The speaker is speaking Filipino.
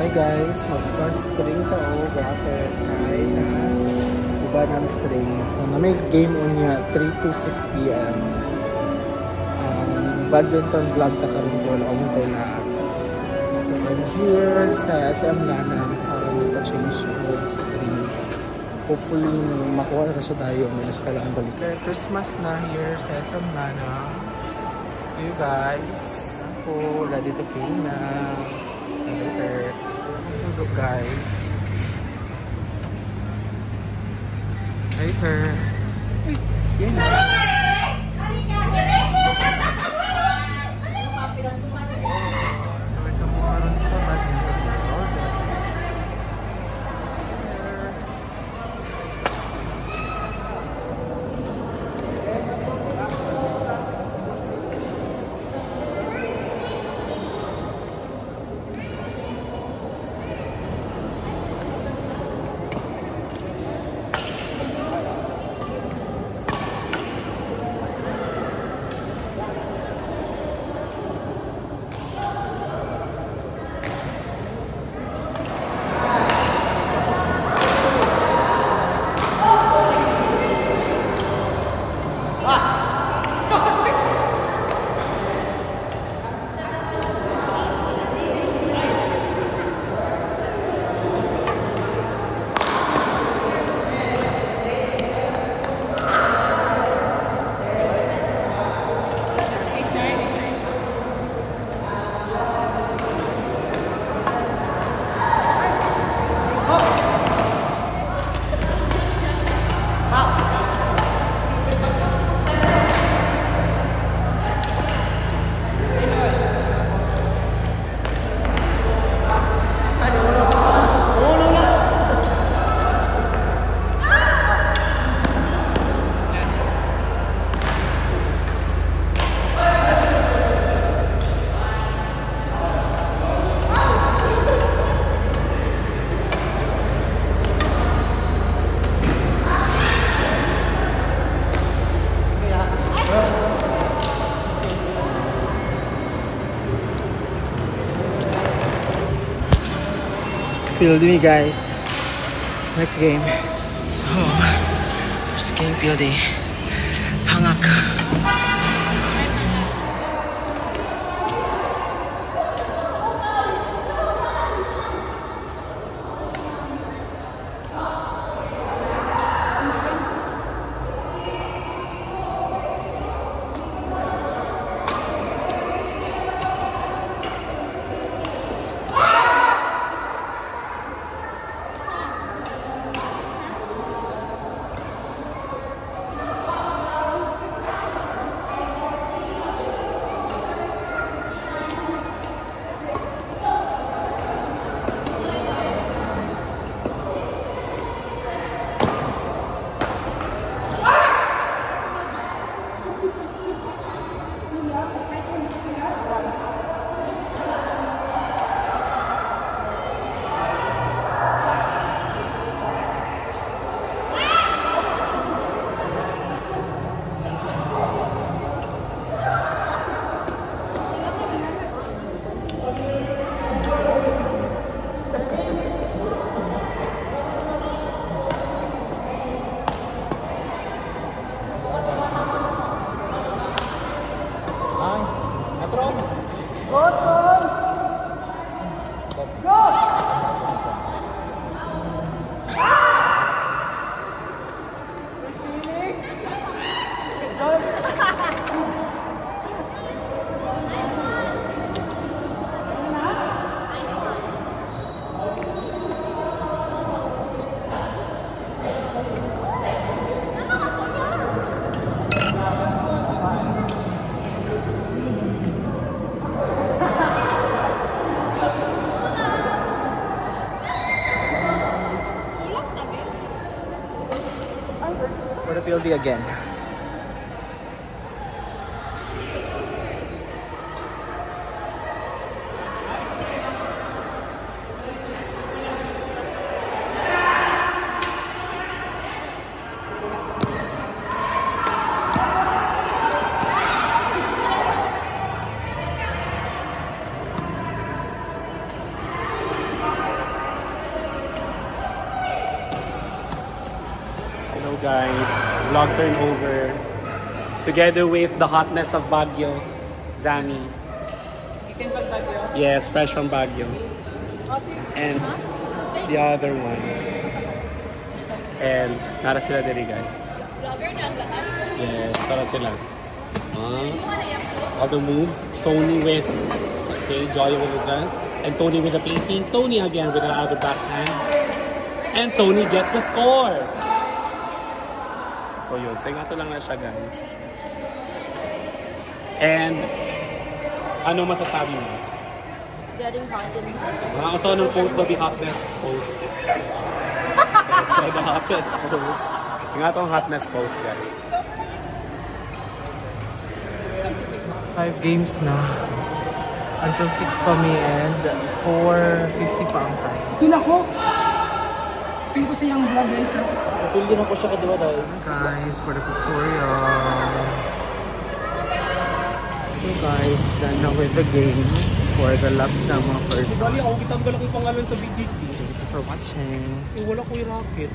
Hi guys, magpa-string ka o grabe kay na iba ng string. So na may game on niya 3 to 6 PM. Badminton vlog ta karon ko ang tayo. So I'm here sa SM Lana para magpa-change yung string. Hopefully makuha na siya tayo. May nasa kailangan balik. Christmas na here sa SM Lana. You guys. Ako, ready to pay na. Later. Sulog guys. Hi sir. Yan. Field me guys. Next game. So first game field day. Hangak. For the PLD again. guys. Vlog turnover. Together with the hotness of Baguio, Zami. Itin pag Baguio? Yes, fresh from Baguio. And the other one. And nara sila dali guys. Vlogger na ang lahat. Yes, para sila. All the moves. Tony with, okay, Joy with his run. And Tony with the placing. Tony again with the other backhand. And Tony gets the score. So yun, so nga to lang na siya guys. And ano masasabi mo? It's getting hot in the house. Mga so anong post ba? Be hottest post. So the hottest post. Nga tong hotness post guys. 5 games na. Until 6 pa may end. 4:50 pa ang time. Yun ako! Pin ko sa yung vlog guys. Pili na ko siya kadiwa guys. Guys, for the tutorial. So guys, done na with the game. For the laps na mga first. Bali ako, kitanggal ako yung pangalan sa BGC. Thank you for watching. Wala ko yung rocket.